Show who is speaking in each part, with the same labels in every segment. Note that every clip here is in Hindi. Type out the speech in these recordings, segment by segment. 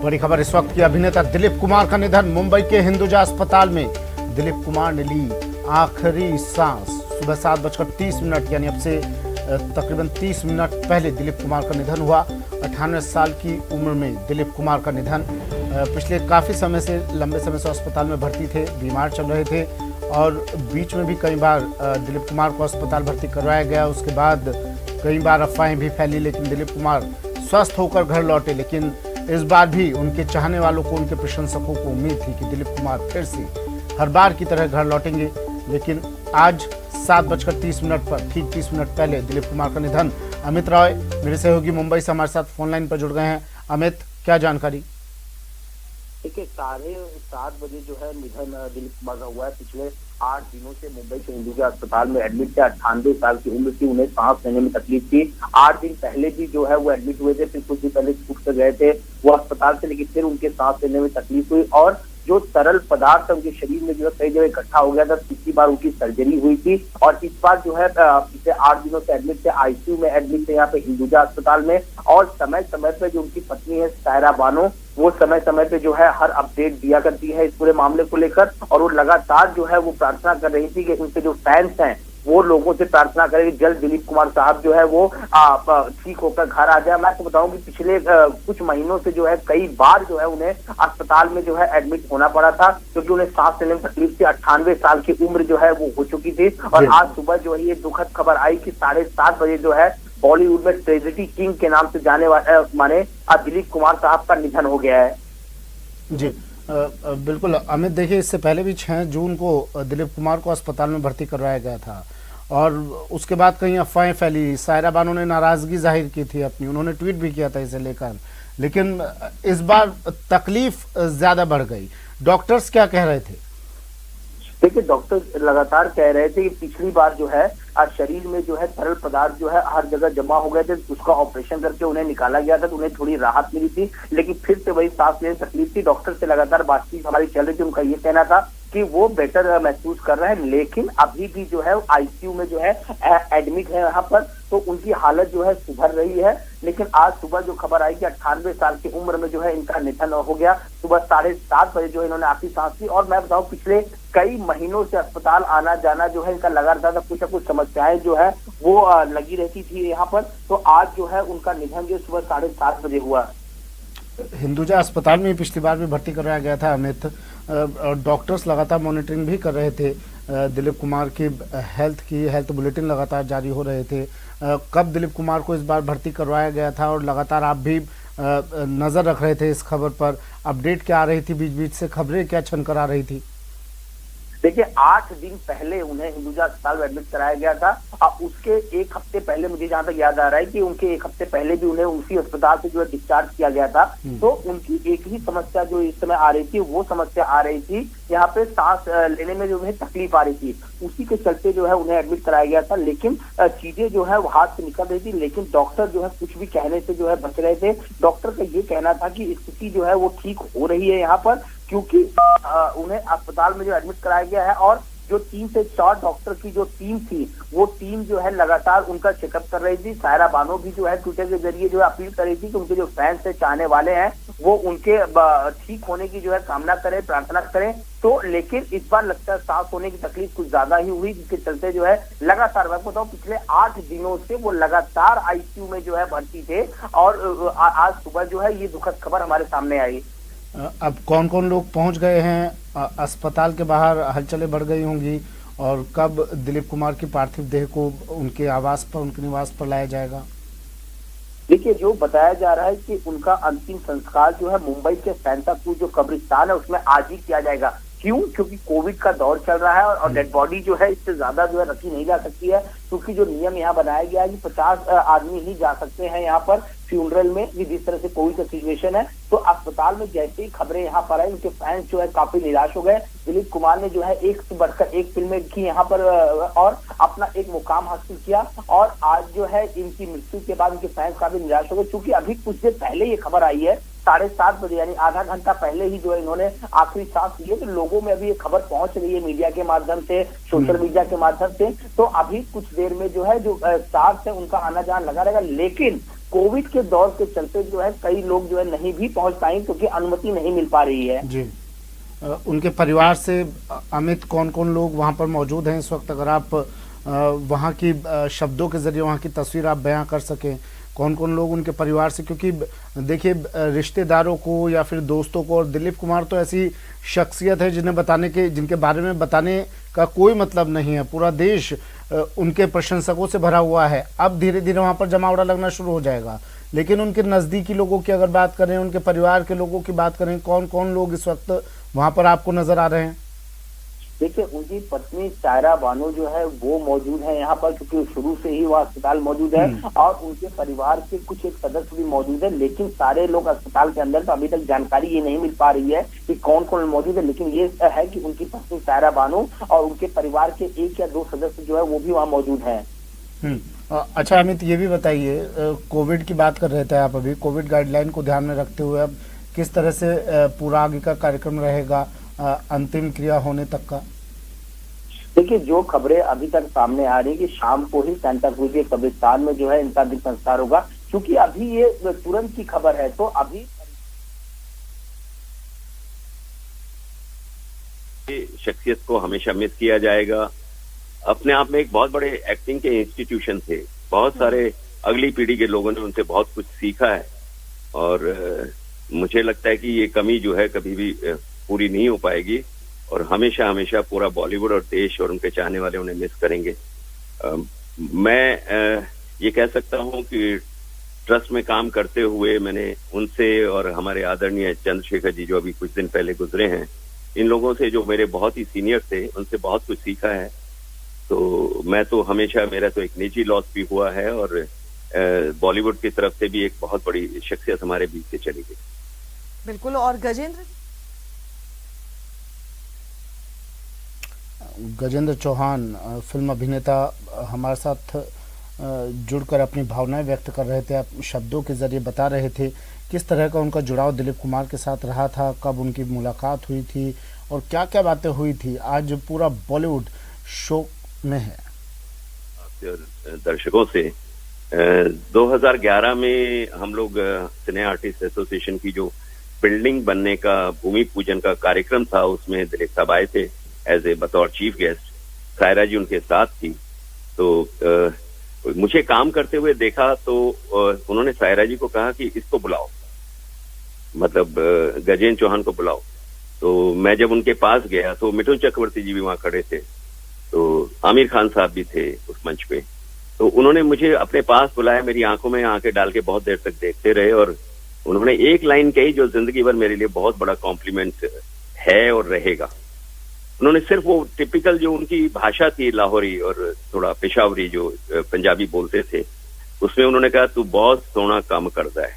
Speaker 1: बड़ी खबर इस वक्त की। अभिनेता दिलीप कुमार का निधन। मुंबई के हिंदुजा अस्पताल में दिलीप कुमार ने ली आखिरी सांस। सुबह 7:30 यानी अब से तकरीबन 30 मिनट पहले दिलीप कुमार का निधन हुआ। 98 साल की उम्र में दिलीप कुमार का निधन। पिछले काफ़ी समय से, लंबे समय से अस्पताल में भर्ती थे, बीमार चल रहे थे और बीच में भी कई बार दिलीप कुमार को अस्पताल भर्ती करवाया गया। उसके बाद कई बार अफवाहें भी फैली, लेकिन दिलीप कुमार स्वस्थ होकर घर लौटे। लेकिन इस बार भी उनके चाहने वालों को, उनके प्रशंसकों को उम्मीद थी कि दिलीप कुमार फिर से हर बार की तरह घर लौटेंगे। लेकिन आज 7:30 पर, ठीक 30 मिनट पहले दिलीप कुमार का निधन। अमित रॉय मेरे सहयोगी मुंबई से हमारे साथ फोन लाइन पर जुड़ गए हैं। अमित, क्या जानकारी?
Speaker 2: देखिए, 7:30 बजे जो है निधन दिलीप कुमार का हुआ है। पिछले 8 दिनों से मुंबई के हिंदुजा अस्पताल में एडमिट थे। 98 साल की उम्र थी, उन्हें सांस लेने में तकलीफ थी। 8 दिन पहले भी जो है वो एडमिट हुए थे, फिर कुछ दिन पहले छूट कर गए थे वो अस्पताल से, लेकिन फिर उनके सांस लेने में तकलीफ हुई और जो तरल पदार्थ उनके शरीर में जो है कई जगह इकट्ठा हो गया था। पिछली बार उनकी सर्जरी हुई थी और इस बार जो है पिछले 8 दिनों से एडमिट थे, आईसीयू में एडमिट थे यहाँ पे हिंदुजा अस्पताल में। और समय समय पे जो उनकी पत्नी है सायरा बानो, वो समय समय पे जो है हर अपडेट दिया करती है इस पूरे मामले को लेकर। और वो लगातार जो है वो प्रार्थना कर रही थी कि उनके जो फैंस हैं वो लोगों से प्रार्थना करें कि जल्द दिलीप कुमार साहब जो है वो ठीक होकर घर आ जाए। मैं आपको बताऊं कि पिछले कुछ महीनों से जो है कई बार जो है उन्हें अस्पताल में जो है एडमिट होना पड़ा था, क्योंकि उन्हें सांस लेने में तकलीफ थी। 98 साल की उम्र जो है वो हो चुकी थी। और आज सुबह जो है ये दुखद खबर आई कि 7:30 बजे जो है बॉलीवुड में ट्रेजेडी किंग के नाम से जाने माने दिलीप कुमार साहब का निधन हो गया है।
Speaker 1: जी बिल्कुल अमित, देखिए इससे पहले भी 6 जून को दिलीप कुमार को अस्पताल में भर्ती करवाया गया था और उसके बाद कई अफवाहें फैली। सायरा बानो ने नाराजगी जाहिर की थी अपनी, उन्होंने ट्वीट भी किया था इसे लेकर। लेकिन इस बार तकलीफ ज्यादा बढ़ गई। डॉक्टर्स क्या कह रहे थे?
Speaker 2: देखिए, डॉक्टर लगातार कह रहे थे कि पिछली बार जो है शरीर में जो है तरल पदार्थ जो है हर जगह जमा हो गए थे, उसका ऑपरेशन करके उन्हें निकाला गया था तो उन्हें थोड़ी राहत मिली थी, लेकिन फिर से वही सांस लेने में तकलीफ थी। डॉक्टर से लगातार बातचीत हमारी चल रही थी। उनका ये कहना था कि वो बेटर महसूस कर रहे हैं, लेकिन अभी भी जो है आईसीयू में जो है एडमिट है यहाँ पर, तो उनकी हालत जो है सुधर रही है। लेकिन आज सुबह जो खबर आई कि 98 साल की उम्र में जो है इनका निधन हो गया। सुबह 7:30 बजे जो है इन्होंने आखिरी सांस ली। और मैं बताऊं, पिछले कई महीनों से अस्पताल आना जाना जो है इनका लगातार कुछ न कुछ समस्याएं जो है वो लगी रहती थी यहाँ पर। तो आज जो है उनका निधन जो सुबह 7:30 बजे हुआ।
Speaker 1: हिंदुजा अस्पताल में पिछली बार भी भर्ती कराया गया था अमित, और डॉक्टर्स लगातार मॉनिटरिंग भी कर रहे थे दिलीप कुमार की हेल्थ बुलेटिन लगातार जारी हो रहे थे। कब दिलीप कुमार को इस बार भर्ती करवाया गया था और लगातार आप भी नज़र रख रहे थे इस खबर पर, अपडेट क्या आ रही थी, बीच बीच से खबरें क्या छनकर आ रही थी?
Speaker 2: देखिए, 8 दिन पहले उन्हें हिंदुजा अस्पताल में एडमिट कराया गया था। उसके 1 हफ्ते पहले, मुझे जहां तक याद आ रहा है कि उनके 1 हफ्ते पहले भी उन्हें उसी अस्पताल से जो है डिस्चार्ज किया गया था। तो उनकी एक ही समस्या जो इस समय आ रही थी, वो समस्या आ रही थी यहाँ पे सांस लेने में जो उन्हें तकलीफ आ रही थी, उसी के चलते जो है उन्हें एडमिट कराया गया था। लेकिन चीजें जो है वो हाथ से निकल रही थी, लेकिन डॉक्टर जो है कुछ भी कहने से जो है बच रहे थे। डॉक्टर का ये कहना था कि स्थिति जो है वो ठीक हो रही है यहाँ पर, क्योंकि उन्हें अस्पताल में जो एडमिट कराया गया है और जो 3 से 4 डॉक्टर की जो टीम थी, वो टीम जो है लगातार उनका चेकअप कर रही थी। सायरा बानो भी जो है ट्विटर के जरिए जो है अपील कर रही थी कि उनके जो फैंस है, चाहने वाले हैं, वो उनके ठीक होने की जो है कामना करें, प्रार्थना करें। तो लेकिन इस बार लगता है सांस होने की तकलीफ कुछ ज्यादा ही हुई, जिसके चलते जो है लगातार, मैं बताऊं, पिछले 8 दिनों से वो लगातार आईसीयू में जो है भर्ती थे। और आज सुबह जो है ये दुखद खबर हमारे सामने आई।
Speaker 1: अब कौन कौन लोग पहुंच गए हैं अस्पताल के बाहर? हलचलें बढ़ गई होंगी। और कब दिलीप कुमार की पार्थिव देह को उनके आवास पर, उनके निवास पर लाया जाएगा?
Speaker 2: देखिए, जो बताया जा रहा है कि उनका अंतिम संस्कार जो है मुंबई के सैंटा क्रूज जो कब्रिस्तान है उसमें आज ही किया जाएगा। क्यों? क्योंकि कोविड का दौर चल रहा है और डेड बॉडी जो है इससे ज्यादा जो है रखी नहीं जा सकती है, क्योंकि जो नियम यहाँ बनाया गया है कि 50 आदमी ही जा सकते हैं यहाँ पर फ्यूनरल में, जिस तरह से कोविड का सिचुएशन है। तो अस्पताल में जैसे ही खबरें यहाँ पर आई, उनके फैंस जो है काफी निराश हो गए। दिलीप कुमार ने जो है एक से बढ़कर एक फिल्में की यहाँ पर और अपना एक मुकाम हासिल किया। और आज जो है इनकी मृत्यु के बाद उनके फैंस काफी निराश हो गए, क्योंकि अभी कुछ देर पहले ये खबर आई है, 7:30 बजे, यानी आधा घंटा पहले ही जो है इन्होंने आखिरी सांस ली है। तो लोगों में अभी ये खबर पहुंच रही है मीडिया के माध्यम से, सोशल मीडिया के माध्यम से। तो अभी कुछ देर में जो है जो स्टार्स है उनका आना जाना लगा रहेगा। लेकिन कोविड के दौर के चलते जो है कई लोग जो है नहीं भी पहुंच पाए क्योंकि अनुमति नहीं मिल पा रही है।
Speaker 1: जी। उनके परिवार से अमित कौन कौन लोग वहां पर मौजूद हैं इस वक्त, अगर आप वहां की शब्दों के जरिए वहां की तस्वीर आप बयां कर सकें, कौन कौन लोग उनके परिवार से, क्योंकि देखिए रिश्तेदारों को या फिर दोस्तों को, और दिलीप कुमार तो ऐसी शख्सियत है जिनके बारे में बताने का कोई मतलब नहीं है, पूरा देश उनके प्रशंसकों से भरा हुआ है। अब धीरे धीरे वहां पर जमावड़ा लगना शुरू हो जाएगा, लेकिन उनके नज़दीकी लोगों की अगर बात करें, उनके परिवार के लोगों की बात करें, कौन कौन लोग इस वक्त वहां पर आपको नजर आ रहे हैं?
Speaker 2: देखिए, उनकी पत्नी सायरा बानो जो है वो मौजूद है यहाँ पर, क्योंकि शुरू से ही वो अस्पताल मौजूद है, और उनके परिवार के कुछ एक सदस्य भी मौजूद है, लेकिन सारे लोग अस्पताल के अंदर, तो अभी तक जानकारी ये नहीं मिल पा रही है कि कौन कौन मौजूद है। लेकिन ये है कि उनकी पत्नी सायरा बानो और उनके परिवार के 1 या 2 सदस्य जो है वो भी वहाँ मौजूद है।
Speaker 1: अच्छा अमित, ये भी बताइए, कोविड की बात कर रहे थे आप अभी, कोविड गाइडलाइन को ध्यान में रखते हुए अब किस तरह से पूरा आगे का कार्यक्रम रहेगा अंतिम क्रिया होने तक का?
Speaker 2: देखिए, जो खबरें अभी तक सामने आ रही है कि शाम को ही सेंटा क्रूज के कब्रिस्तान में जो है इनका अंतिम संस्कार होगा, क्योंकि अभी ये तुरंत की खबर है, तो अभी
Speaker 3: शख्सियत को हमेशा मिस किया जाएगा। अपने आप में एक बहुत बड़े एक्टिंग के इंस्टीट्यूशन थे, बहुत सारे अगली पीढ़ी के लोगों ने उनसे बहुत कुछ सीखा है, और मुझे लगता है कि ये कमी जो है कभी भी पूरी नहीं हो पाएगी, और हमेशा हमेशा पूरा बॉलीवुड और देश और उनके चाहने वाले उन्हें मिस करेंगे। मैं ये कह सकता हूँ कि ट्रस्ट में काम करते हुए मैंने उनसे और हमारे आदरणीय चंद्रशेखर जी जो अभी कुछ दिन पहले गुजरे हैं, इन लोगों से जो मेरे बहुत ही सीनियर थे, उनसे बहुत कुछ सीखा है। तो मैं तो हमेशा, मेरा तो एक निजी लॉस भी हुआ है, और बॉलीवुड की तरफ से भी एक बहुत बड़ी शख्सियत हमारे बीच से चली गई।
Speaker 4: बिल्कुल। और
Speaker 1: गजेंद्र चौहान फिल्म अभिनेता हमारे साथ जुड़कर अपनी भावनाएं व्यक्त कर रहे थे, आप शब्दों के जरिए बता रहे थे किस तरह का उनका जुड़ाव दिलीप कुमार के साथ रहा था, कब उनकी मुलाकात हुई थी और क्या क्या बातें हुई थी। आज पूरा बॉलीवुड शोक में है।
Speaker 3: दर्शकों से 2011 में हम लोग सिने आर्टिस्ट एसोसिएशन की जो बिल्डिंग बनने का भूमि पूजन का कार्यक्रम था, उसमें दिलीप साहब आए थे एज ए बतौर चीफ गेस्ट, सायरा जी उनके साथ थी। तो मुझे काम करते हुए देखा तो उन्होंने सायरा जी को कहा कि इसको बुलाओ, मतलब गजेंद्र चौहान को बुलाओ। तो मैं जब उनके पास गया तो मिथुन चक्रवर्ती जी भी वहां खड़े थे, तो आमिर खान साहब भी थे उस मंच पे। तो उन्होंने मुझे अपने पास बुलाया, मेरी आंखों में आंखें डाल के बहुत देर तक देखते रहे, और उन्होंने एक लाइन कही जो जिंदगी भर मेरे लिए बहुत बड़ा कॉम्प्लीमेंट है और रहेगा। उन्होंने सिर्फ वो टिपिकल जो उनकी भाषा थी लाहौरी और थोड़ा पेशावरी जो पंजाबी बोलते थे, उसमें उन्होंने कहा तू बहुत सोना काम करता है।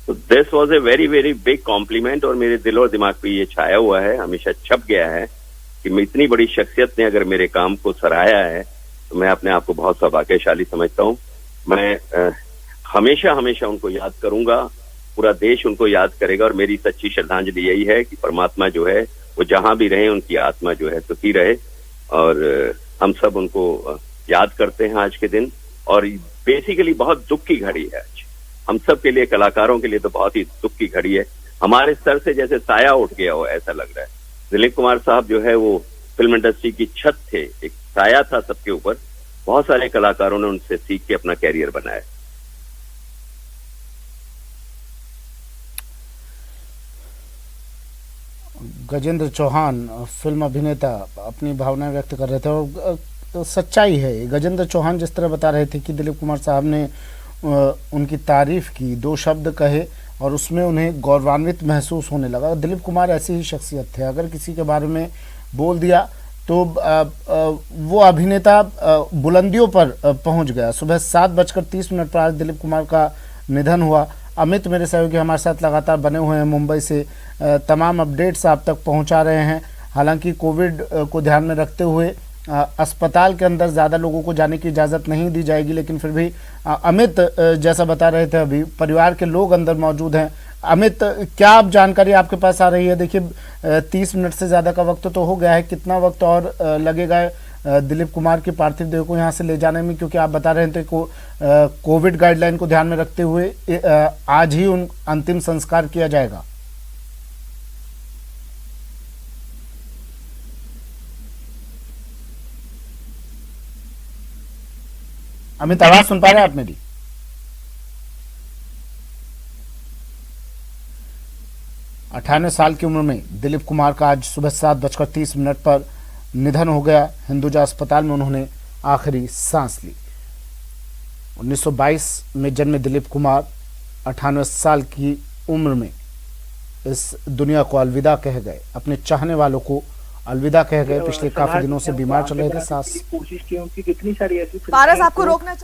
Speaker 3: तो this was a very very big complement, और मेरे दिल और दिमाग पे ये छाया हुआ है, हमेशा छप गया है कि मैं इतनी बड़ी शख्सियत ने अगर मेरे काम को सराहाया है तो मैं अपने आप को बहुत सौभाग्यशाली समझता हूँ। मैं हमेशा हमेशा उनको याद करूंगा, पूरा देश उनको याद करेगा, और मेरी सच्ची श्रद्धांजलि यही है कि परमात्मा जो है वो जहां भी रहे, उनकी आत्मा जो है सुखी रहे। और हम सब उनको याद करते हैं आज के दिन, और बेसिकली बहुत दुख की घड़ी है आज हम सब के लिए, कलाकारों के लिए तो बहुत ही दुख की घड़ी है। हमारे सर से जैसे साया उठ गया हो ऐसा लग रहा है। दिलीप कुमार साहब जो है वो फिल्म इंडस्ट्री की छत थे, एक साया था सबके ऊपर। बहुत सारे कलाकारों ने उनसे सीख के अपना कैरियर बनाया।
Speaker 1: गजेंद्र चौहान फिल्म अभिनेता अपनी भावनाएं व्यक्त कर रहे थे, और तो सच्चाई है। गजेंद्र चौहान जिस तरह बता रहे थे कि दिलीप कुमार साहब ने उनकी तारीफ की, 2 शब्द कहे और उसमें उन्हें गौरवान्वित महसूस होने लगा। दिलीप कुमार ऐसी ही शख्सियत थे, अगर किसी के बारे में बोल दिया तो वो अभिनेता बुलंदियों पर पहुंच गया। सुबह 7:30 पर आज दिलीप कुमार का निधन हुआ। अमित मेरे सहयोगी हमारे साथ लगातार बने हुए हैं, मुंबई से तमाम अपडेट्स आप तक पहुंचा रहे हैं। हालांकि कोविड को ध्यान में रखते हुए अस्पताल के अंदर ज़्यादा लोगों को जाने की इजाज़त नहीं दी जाएगी, लेकिन फिर भी अमित जैसा बता रहे थे अभी, परिवार के लोग अंदर मौजूद हैं। अमित, क्या आप जानकारी आपके पास आ रही है? देखिए 30 मिनट से ज़्यादा का वक्त तो हो गया है, कितना वक्त और लगेगा दिलीप कुमार के पार्थिव देह को यहाँ से ले जाने में, क्योंकि आप बता रहे थे कोविड गाइडलाइन को ध्यान में रखते हुए आज ही उन अंतिम संस्कार किया जाएगा। अमित, आवाज सुन पा रहे हैं आप मेरी? अठानवे साल की उम्र में दिलीप कुमार का आज सुबह 7:30 पर निधन हो गया। हिंदुजा अस्पताल में उन्होंने आखिरी सांस ली। 1922 में जन्मे दिलीप कुमार 98 साल की उम्र में इस दुनिया को अलविदा कह गए, अपने चाहने वालों को अलविदा कह गए। पिछले काफी दिनों से बीमार चल रहे थे। सांस
Speaker 2: कोशिश की उनकी कितनी सारी ऐसी
Speaker 4: पारस, आपको रोकना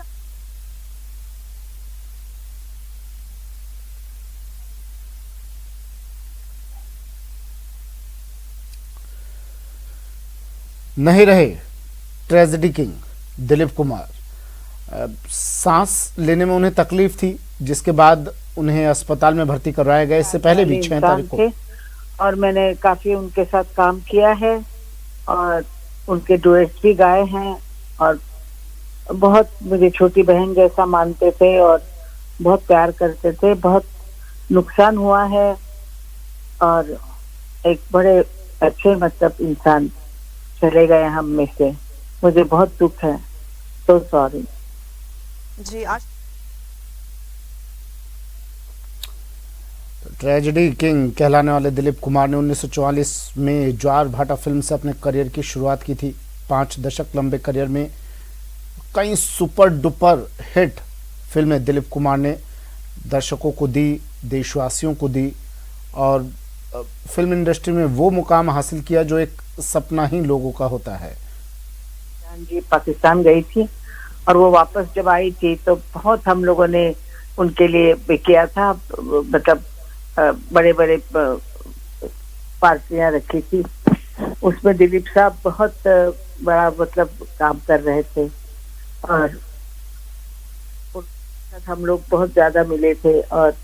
Speaker 1: नहीं रहे ट्रेजेडी किंग दिलीप कुमार। सांस लेने में उन्हें तकलीफ थी, जिसके बाद उन्हें अस्पताल में भर्ती करवाया गया। इससे पहले भी 6 तारीख को,
Speaker 5: और मैंने काफी उनके साथ काम किया है और उनके डुएट्स भी गाए हैं, और बहुत मुझे छोटी बहन जैसा मानते थे और बहुत प्यार करते थे। बहुत नुकसान हुआ है और एक बड़े अच्छे मतलब इंसान चले गए हम में से। मुझे बहुत दुख है। तो सॉरी
Speaker 4: जी। आज
Speaker 1: ट्रेजेडी किंग कहलाने वाले दिलीप कुमार ने 1944 में ज्वार भाटा फिल्म से अपने करियर की शुरुआत की थी। 5 दशक लंबे करियर में कई सुपर डुपर हिट फिल्में दिलीप कुमार ने दर्शकों को दी, देशवासियों को दी, और फिल्म इंडस्ट्री में वो मुकाम हासिल किया जो एक सपना ही लोगों का होता है।
Speaker 5: जी पाकिस्तान गई थी और वो वापस जब आई थी तो बहुत हम लोगों ने उनके लिए भी किया था, मतलब बड़े बड़े पार्टियां रखी थी। उसमें दिलीप साहब बहुत बड़ा मतलब काम कर रहे थे और हम लोग बहुत ज्यादा मिले थे। और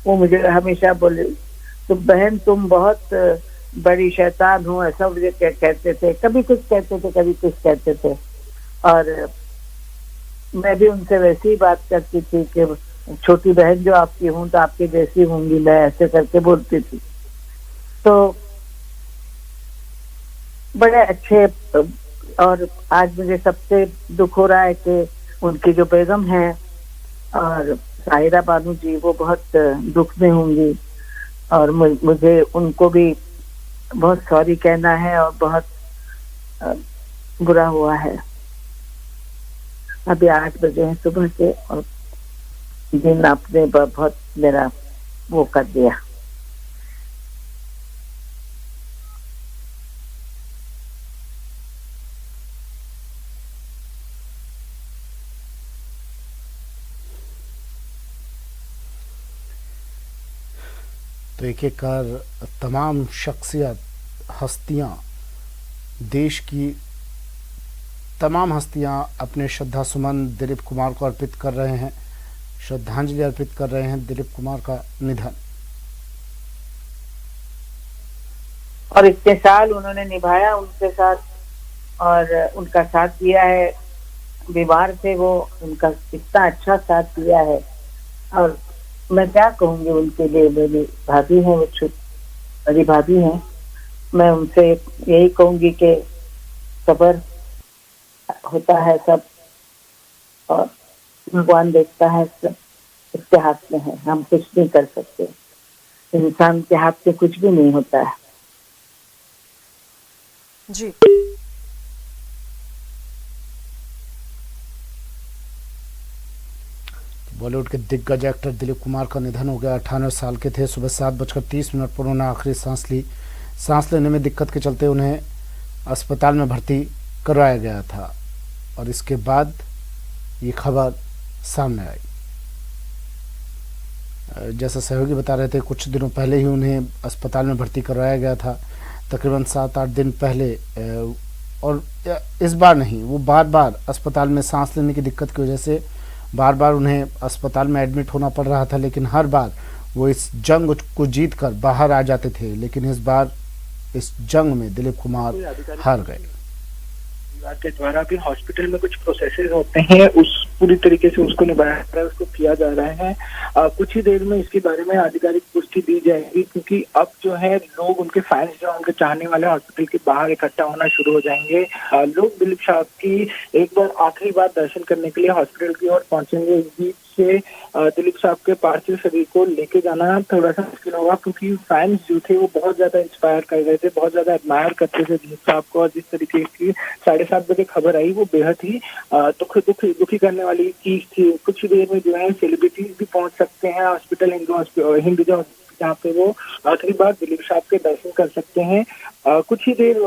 Speaker 5: वो मुझे हमेशा बोले, तो बहन तुम बहुत बड़ी शैतान हो, ऐसा मुझे कहते थे। कभी कुछ कहते थे, कभी कुछ कहते थे, और मैं भी उनसे वैसे ही बात करती थी कि छोटी बहन जो आपकी हूँ तो आपकी जैसी होंगी, मैं ऐसे करके बोलती थी। तो बड़े अच्छे। और आज मुझे सबसे दुख हो रहा है कि उनकी जो बेगम है और साहिरा बानू जी, वो बहुत दुख में होंगी, और मुझे उनको भी बहुत सॉरी कहना है और बहुत बुरा हुआ है। अभी 8 बजे हैं सुबह के और दिन आपने बहुत मेरा वो कर दिया।
Speaker 1: तो एक एक कर तमाम शख्सियत, हस्तियां, देश की तमाम हस्तियां अपने श्रद्धा सुमन दिलीप कुमार को अर्पित कर रहे हैं, श्रद्धांजलि अर्पित कर रहे हैं दिलीप कुमार का निधन।
Speaker 5: और इतने साल उन्होंने निभाया उनके साथ और उनका साथ दिया है। बीमार थे वो, उनका इतना अच्छा साथ दिया है। और मैं क्या कहूँगी उनके लिए। मेरी भाभी है, वो बड़ी भाभी है। मैं उनसे यही कहूँगी कि सब्र होता है सब, और भगवान देखता है सब, उसके हाथ में है। हम कुछ नहीं कर सकते, इंसान के हाथ में कुछ भी नहीं होता है।
Speaker 4: जी।
Speaker 1: बॉलीवुड के दिग्गज एक्टर दिलीप कुमार का निधन हो गया। 98 साल के थे। सुबह 7:30 पर उन्होंने आखिरी सांस ली। सांस लेने में दिक्कत के चलते उन्हें अस्पताल में भर्ती करवाया गया था, और इसके बाद ये खबर सामने आई। जैसा सहयोगी बता रहे थे, कुछ दिनों पहले ही उन्हें अस्पताल में भर्ती करवाया गया था, तकरीबन 7-8 दिन पहले। और इस बार नहीं, वो बार बार अस्पताल में सांस लेने की दिक्कत की वजह से बार बार उन्हें अस्पताल में एडमिट होना पड़ रहा था, लेकिन हर बार वो इस जंग को जीत कर बाहर आ जाते थे। लेकिन इस बार इस जंग में दिलीप कुमार हार गए।
Speaker 6: विभाग के द्वारा भी हॉस्पिटल में कुछ प्रोसेसेस होते हैं, उस पूरी तरीके से उसको निभाया जा रहा है, उसको किया जा रहा है। कुछ ही देर में इसके बारे में आधिकारिक पुष्टि दी जाएगी, क्योंकि अब जो है लोग, उनके फैंस जो उनके चाहने वाले हॉस्पिटल के बाहर इकट्ठा होना शुरू हो जाएंगे। लोग दिलीप साहब की एक बार आखिरी बार दर्शन करने के लिए हॉस्पिटल की ओर पहुंचेंगे। इस बीच से दिलीप साहब के पार्थिव शरीर को लेके जाना थोड़ा सा मुश्किल होगा, क्योंकि फैंस जो थे वो बहुत ज्यादा इंस्पायर कर रहे थे, बहुत ज्यादा एडमायर करते थे दिलीप साहब को। और जिस तरीके की 7:30 बजे खबर आई वो बेहद ही दुखी करने वाली चीज थी। कुछ ही देर में जो है सेलिब्रिटीज भी पहुंच सकते हैं हॉस्पिटल, हिंदुजा, जहाँ पे वो आखिरी बार दिलीप साहब के दर्शन कर सकते हैं। कुछ ही देर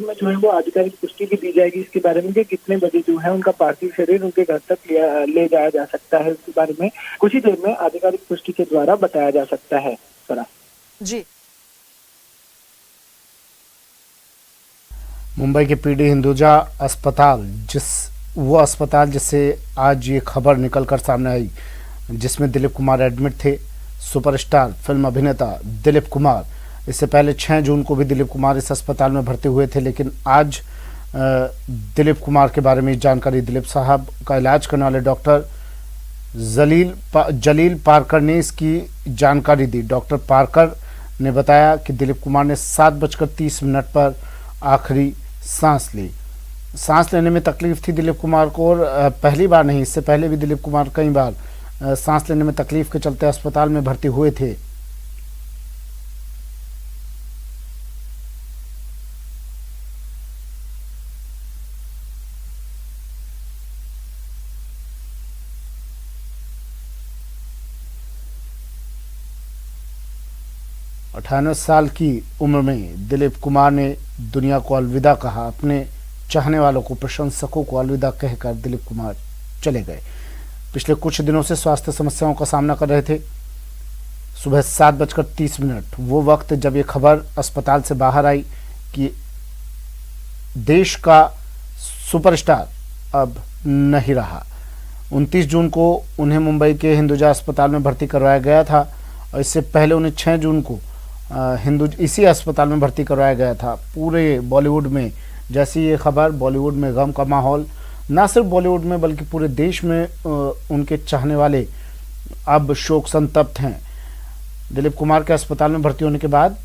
Speaker 6: में जो है वो आधिकारिक पुष्टि भी दी जाएगी इसके बारे में कि कितने बजे जो है उनका पार्थिव शरीर उनके घर तक ले जाया जा सकता है। उसके बारे में कुछ ही देर में आधिकारिक पुष्टि के द्वारा बताया जा सकता है।
Speaker 4: जी,
Speaker 1: मुंबई के पीडी हिंदुजा अस्पताल, जिससे आज ये खबर निकलकर सामने आई, जिसमें दिलीप कुमार एडमिट थे। सुपरस्टार फिल्म अभिनेता दिलीप कुमार, इससे पहले 6 जून को भी दिलीप कुमार इस अस्पताल में भर्ती हुए थे, लेकिन आज दिलीप कुमार के बारे में जानकारी दिलीप साहब का इलाज करने वाले डॉक्टर जलील पारकर ने इसकी जानकारी दी। डॉक्टर पारकर ने बताया कि दिलीप कुमार ने 7:30 पर आखिरी सांस ली। सांस लेने में तकलीफ थी दिलीप कुमार को, और पहली बार नहीं, इससे पहले भी दिलीप कुमार कई बार सांस लेने में तकलीफ के चलते अस्पताल में भर्ती हुए थे। अठानवे साल की उम्र में दिलीप कुमार ने दुनिया को अलविदा कहा। अपने चाहने वालों को, प्रशंसकों को अलविदा कहकर दिलीप कुमार चले गए। पिछले कुछ दिनों से स्वास्थ्य समस्याओं का सामना कर रहे थे। सुबह 7:30, वो वक्त जब ये खबर अस्पताल से बाहर आई कि देश का सुपरस्टार अब नहीं रहा। 29 जून को उन्हें मुंबई के हिंदुजा अस्पताल में भर्ती करवाया गया था, और इससे पहले उन्हें 6 जून को इसी अस्पताल में भर्ती करवाया गया था। पूरे बॉलीवुड में जैसी ये खबर, बॉलीवुड में गम का माहौल, ना सिर्फ बॉलीवुड में बल्कि पूरे देश में उनके चाहने वाले अब शोक संतप्त हैं। दिलीप कुमार के अस्पताल में भर्ती होने के बाद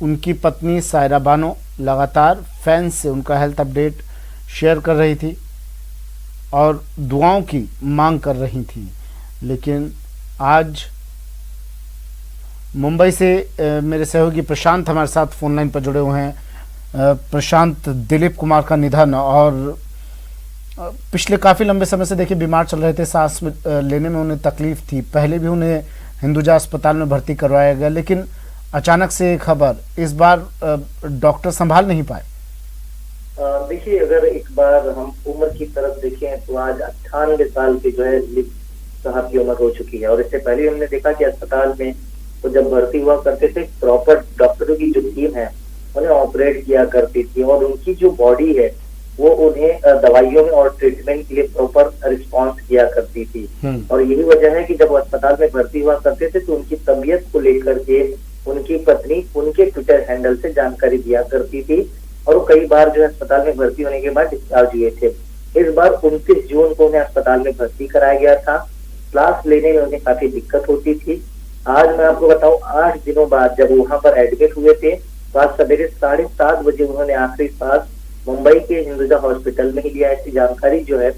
Speaker 1: उनकी पत्नी सायरा बानो लगातार फैंस से उनका हेल्थ अपडेट शेयर कर रही थी और दुआओं की मांग कर रही थी। लेकिन आज मुंबई से मेरे सहयोगी प्रशांत हमारे साथ फोन लाइन पर जुड़े हुए हैं। प्रशांत, दिलीप कुमार का निधन, और पिछले काफ़ी लंबे समय से देखिए बीमार चल रहे थे, सांस लेने में उन्हें तकलीफ थी। पहले भी उन्हें हिंदुजा अस्पताल में भर्ती करवाया गया, लेकिन अचानक से खबर, इस बार डॉक्टर संभाल नहीं पाए।
Speaker 7: देखिए, अगर एक बार हम उम्र की तरफ देखें तो आज 98 साल के जो है दिलीप साहब की उम्र हो चुकी है। और इससे पहले हमने देखा कि अस्पताल में तो जब भर्ती हुआ करते थे, प्रॉपर डॉक्टरों की जो टीम है उन्हें ऑपरेट किया करती थी, और उनकी जो बॉडी है वो उन्हें दवाइयों में और ट्रीटमेंट के लिए प्रॉपर रिस्पांस किया करती थी। और यही वजह है कि जब अस्पताल में भर्ती हुआ करते थे तो उनकी तबीयत को लेकर के उनकी पत्नी उनके ट्विटर हैंडल से जानकारी दिया करती थी, और वो कई बार जो है अस्पताल में भर्ती होने के बाद डिस्चार्ज हुए थे। इस बार 29 जून को उन्हें अस्पताल में भर्ती कराया गया था। सांस लेने में उन्हें काफी दिक्कत होती थी। आज मैं आपको बताऊं, 8 दिनों बाद जब वहां पर एडमिट हुए थे तो आज सवेरे 7:30 बजे उन्होंने आखिरी सांस मुंबई के हिंदुजा हॉस्पिटल में ही लिया। ऐसी जानकारी जो है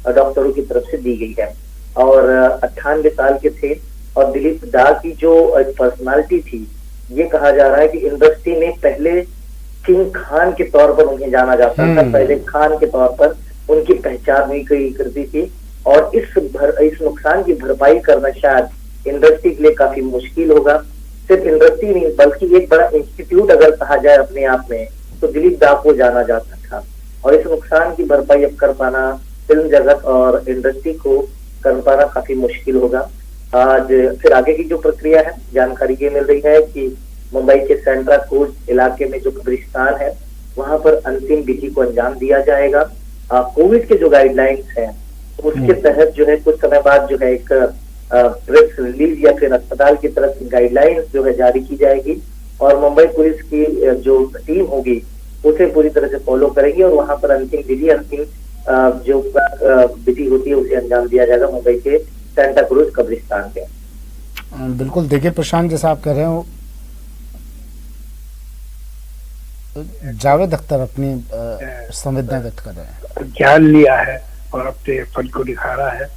Speaker 7: डॉक्टरों की तरफ से दी गई है। और 98 साल के थे, और दिलीप दा की जो पर्सनालिटी थी, ये कहा जा रहा है कि इंडस्ट्री में पहले किंग खान के तौर पर उन्हें जाना जाता था, पहले खान के तौर पर उनकी पहचान हुई करती थी। और इस नुकसान की भरपाई करना शायद इंडस्ट्री के लिए काफी मुश्किल होगा। सिर्फ इंडस्ट्री नहीं बल्कि एक बड़ा इंस्टीट्यूट अगर कहा जाए अपने आप में, तो दिलीप दा को जाना जाता था। और इस नुकसान की भरपाई अब कर पाना फिल्म जगत और इंडस्ट्री को कर पाना काफी मुश्किल होगा। आज फिर आगे की जो प्रक्रिया है, जानकारी ये मिल रही है कि मुंबई के सेंट्रा कोर्ट इलाके में जो कब्रिस्तान है वहां पर अंतिम विधि को अंजाम दिया जाएगा। कोविड के जो गाइडलाइंस हैं उसके तहत जो है कुछ समय बाद जो है एक प्रेस रिलीज या फिर अस्पताल की तरफ से गाइडलाइंस जो है जारी की जाएगी, और मुंबई पुलिस की जो टीम होगी उसे पूरी तरह से फॉलो करेंगे और वहां पर अंतिम विधि, अंतिम जो विधि होती है उसे अंजाम दिया जाएगा मुंबई के सेंटा क्रूज कब्रिस्तान पे।
Speaker 1: बिल्कुल, देखिए प्रशांत, जैसा आप कह रहे हो, जावेद अख्तर अपनी संवेदना व्यक्त कर रहे हैं।
Speaker 6: ज्ञान लिया है और अपने फन को दिखा रहा है।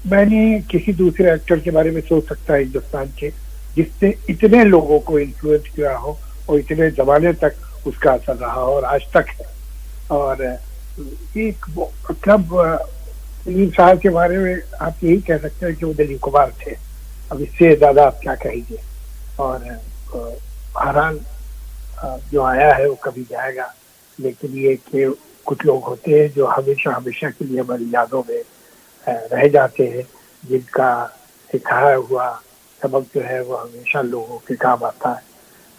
Speaker 6: मैंने किसी दूसरे एक्टर के बारे में सोच सकता है हिंदुस्तान के जिसने इतने लोगों को इन्फ्लुएंस किया हो और इतने जमाने तक उसका असर रहा हो और आज तक है। और एक मतलब दिलीप साहब के बारे में आप यही कह सकते हैं कि वो दिलीप कुमार थे, अब इससे ज्यादा आप क्या कहेंगे। और बहरहाल जो आया है वो कभी जाएगा, लेकिन ये कि कुछ लोग होते हैं जो हमेशा हमेशा के लिए हमारी यादों में रह जाते हैं, जिनका सिखाया हुआ सबक जो है वो हमेशा लोगों के काम आता है।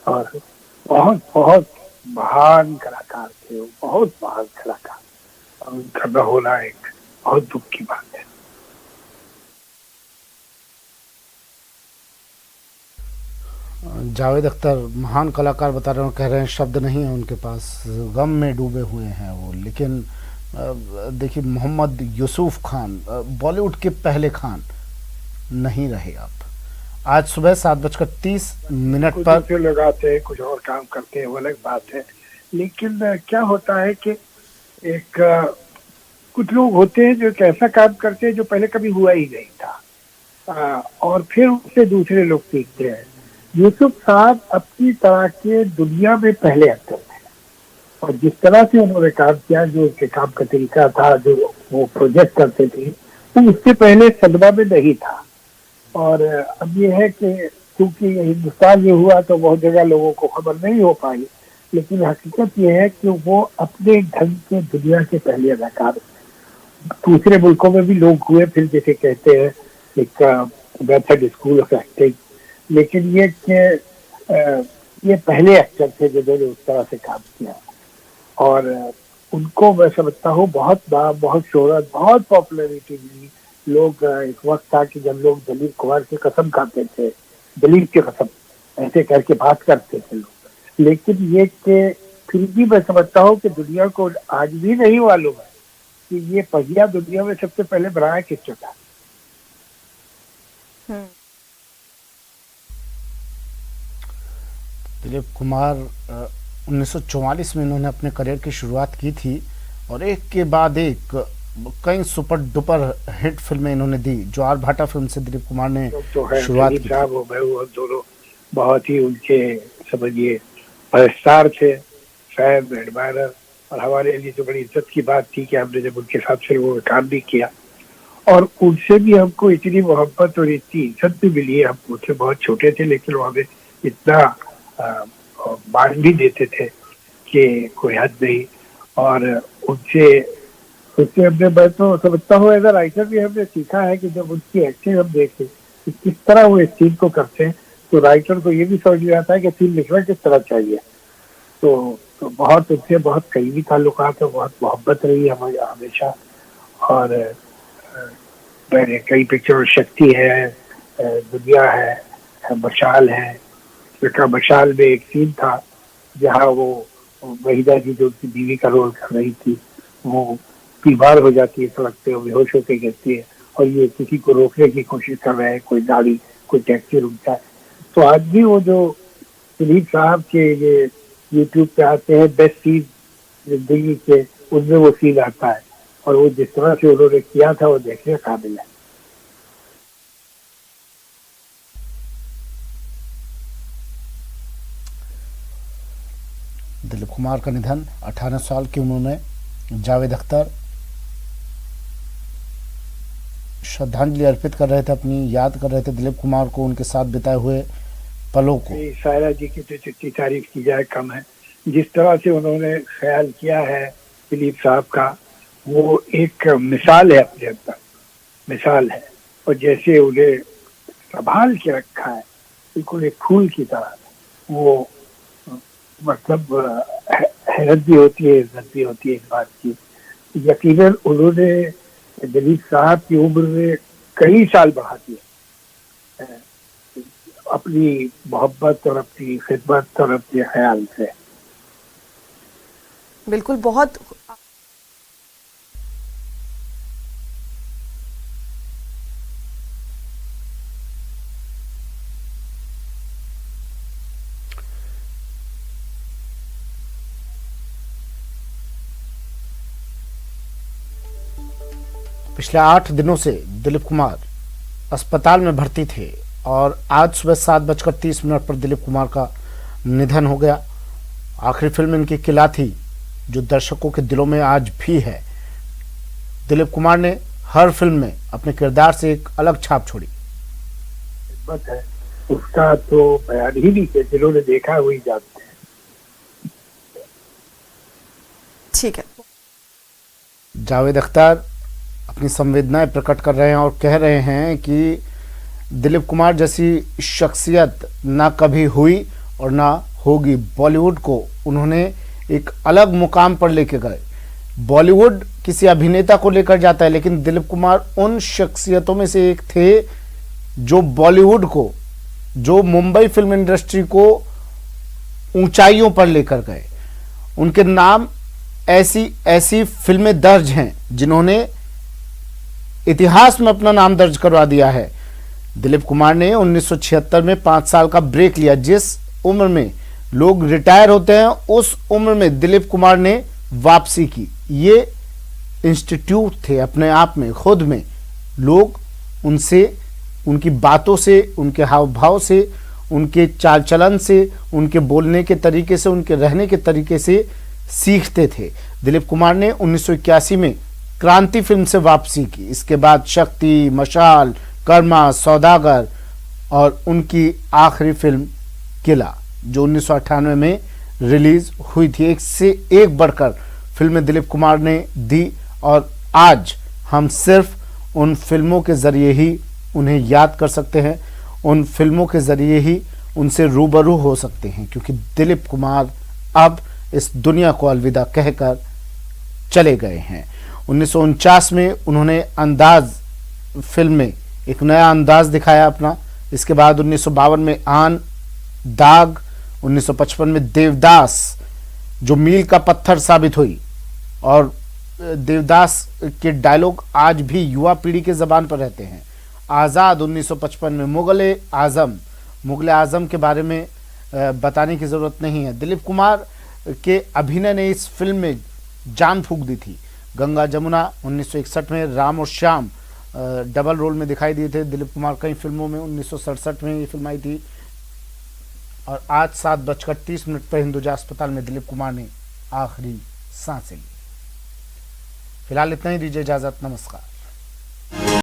Speaker 6: और बहुत बहुत महान कलाकार थे वो, बहुत महान कलाकार, और उनका न होना एक बहुत दुख की बात है।
Speaker 1: जावेद अख्तर महान कलाकार बता रहे हैं, कह रहे हैं शब्द नहीं है उनके पास, गम में डूबे हुए हैं वो। लेकिन देखिए, मोहम्मद यूसुफ खान बॉलीवुड के पहले खान नहीं रहे आप। आज सुबह 7:30 पर
Speaker 6: कुछ लोग आते हैं, कुछ और काम करते हैं, वो अलग बात है। लेकिन क्या होता है कि एक कुछ लोग होते हैं जो एक ऐसा काम करते हैं जो पहले कभी हुआ ही नहीं था, और फिर उससे दूसरे लोग सीखते हैं। यूसुफ साहब अपनी तरह के दुनिया में पहले एक्टर थे, और जिस तरह से उन्होंने काम किया, जो उनके काम का तरीका था, जो वो प्रोजेक्ट करते थे, वो उससे पहले सदमा में नहीं था। और अब ये है कि क्योंकि हिंदुस्तान में हुआ तो बहुत जगह लोगों को खबर नहीं हो पाई, लेकिन हकीकत ये है कि वो अपने ढंग के दुनिया के पहले अदाकार। दूसरे मुल्कों में भी लोग हुए, फिर जैसे कहते हैं एक मेथड स्कूल ऑफ एक्टिंग, लेकिन ये पहले एक्टर थे जिन्होंने उस तरह से काम किया। और उनको मैं समझता हूँ बहुत नाम, बहुत शोहरत, बहुत पॉपुलैरिटी मिली। लोग, एक वक्त था कि जब लोग दिलीप कुमार की कसम खाते थे, दिलीप की कसम ऐसे करके बात करते थे लोग। लेकिन ये कि फिर भी मैं समझता हूँ कि दुनिया को आज भी नहीं मालूम है कि ये पहिया दुनिया में सबसे पहले बनाया किसने था।
Speaker 1: दिलीप कुमार 1944 में इन्होंने अपने करियर की शुरुआत की थी, और एक के बाद एक कई सुपर डुपर हिट फिल्में इन्होंने दी। ज्वार भाटा फिल्म से दिलीप कुमार ने शुरुआत की।
Speaker 6: दोनों बहुत ही उनके समझिए स्टार थे, फैन, एडमायरर, और हमारे लिए तो बड़ी इज्जत की बात थी कि हमने जब उनके साथ फिल्मों में काम भी किया, और उनसे भी हमको इतनी मोहब्बत और इतनी इज्जत भी मिली है। हम उनसे बहुत छोटे थे, लेकिन वो हमें इतना मान भी देते थे कि कोई हद नहीं। और उनसे हमने, मैं तो समझता हूँ एज अ राइटर भी हमने सीखा है कि जब उनकी एक्टिंग हम देखते कि किस तरह वो इस सीन को करते हैं, तो राइटर को ये भी समझ में आता है कि सीन लिखना किस तरह चाहिए। तो बहुत उनसे बहुत करीबी ताल्लुकात है, बहुत मोहब्बत रही हमारी हमेशा। और मैंने कई पिक्चर, शक्ति है, दुनिया है, मशाल है। मशाल में एक सीन था जहाँ वो वहीदा जी जो उनकी बीवी का रोल कर रही थी, वो बीमार हो जाती है, सड़क पे बेहोश होकर गिरती है, और ये किसी को रोकने की कोशिश कर रहे हैं, कोई गाड़ी, कोई टैक्सी रुकता है। तो आज भी वो जो दिलीप साहब के ये यूट्यूब पे आते हैं बेस्ट सीन जिंदगी के, उनमें वो सीन आता है, और वो जिस तरह से उन्होंने किया था वो देखने काबिल है।
Speaker 1: दिलीप कुमार का निधन, 18 साल की उम्र में। जावेद अख्तर श्रद्धांजलि अर्पित कर रहे थे, अपनी याद कर रहे थे दिलीप कुमार को, उनके साथ बिताए हुए पलों को।
Speaker 6: सायरा जी की तो जितनी तारीफ की जाए कम है। जिस तरह से उन्होंने ख्याल किया है दिलीप साहब का, वो एक मिसाल है, अपने अंदर मिसाल है। और जैसे उन्हें संभाल के रखा है, बिल्कुल एक फूल की तरह, वो मतलब हैरत भी होती है, इज्जत भी होती है इस बात की। यकीनन उन्होंने दिलीप साहब की उम्र में कई साल बढ़ा दिए अपनी मोहब्बत और अपनी खिदमत और अपने ख्याल से।
Speaker 4: बिल्कुल, बहुत
Speaker 1: पिछले 8 दिनों से दिलीप कुमार अस्पताल में भर्ती थे और आज सुबह 7:30 पर दिलीप कुमार का निधन हो गया। आखिरी फिल्म इनकी किला थी, जो दर्शकों के दिलों में आज भी है। दिलीप कुमार ने हर फिल्म में अपने किरदार से एक अलग छाप छोड़ी।
Speaker 6: बात है उसका तो बयान ही नहीं है, जिन्होंने देखा वही जानते हैं।
Speaker 4: ठीक है।
Speaker 1: जावेद अख्तर अपनी संवेदनाएं प्रकट कर रहे हैं और कह रहे हैं कि दिलीप कुमार जैसी शख्सियत ना कभी हुई और ना होगी। बॉलीवुड को उन्होंने एक अलग मुकाम पर लेके गए। बॉलीवुड किसी अभिनेता को लेकर जाता है, लेकिन दिलीप कुमार उन शख्सियतों में से एक थे जो बॉलीवुड को, जो मुंबई फिल्म इंडस्ट्री को ऊंचाइयों पर लेकर गए। उनके नाम ऐसी ऐसी फिल्में दर्ज हैं जिन्होंने इतिहास में अपना नाम दर्ज करवा दिया है। दिलीप कुमार ने 1976 में 5 साल का ब्रेक लिया। जिस उम्र में लोग रिटायर होते हैं, उस उम्र में दिलीप कुमार ने वापसी की। ये इंस्टीट्यूट थे अपने आप में, खुद में। लोग उनसे, उनकी बातों से, उनके हाव भाव से, उनके चाल चलन से, उनके बोलने के तरीके से, उनके रहने के तरीके से सीखते थे। दिलीप कुमार ने 1981 में क्रांति फिल्म से वापसी की। इसके बाद शक्ति, मशाल, कर्मा, सौदागर और उनकी आखिरी फिल्म किला, जो 1998 में रिलीज हुई थी। एक से एक बढ़कर फिल्में दिलीप कुमार ने दी और आज हम सिर्फ उन फिल्मों के जरिए ही उन्हें याद कर सकते हैं, उन फिल्मों के जरिए ही उनसे रूबरू हो सकते हैं, क्योंकि दिलीप कुमार अब इस दुनिया को अलविदा कहकर चले गए हैं। 1949 में उन्होंने अंदाज फिल्म में एक नया अंदाज दिखाया अपना। इसके बाद 1952 में आन, दाग, 1955 में देवदास, जो मील का पत्थर साबित हुई। और देवदास के डायलॉग आज भी युवा पीढ़ी के जबान पर रहते हैं। आज़ाद 1955 में, मुगल आजम के बारे में बताने की ज़रूरत नहीं है। दिलीप कुमार के अभिनय ने इस फिल्म में जान फूंक दी थी। गंगा जमुना 1961 में, राम और श्याम डबल रोल में दिखाई दिए थे दिलीप कुमार कई फिल्मों में। 1967 में ये फिल्म आई थी। और आज 7:30 पर हिंदुजा अस्पताल में दिलीप कुमार ने आखिरी सांसें ली। फिलहाल इतना ही, दीजिए इजाजत, नमस्कार।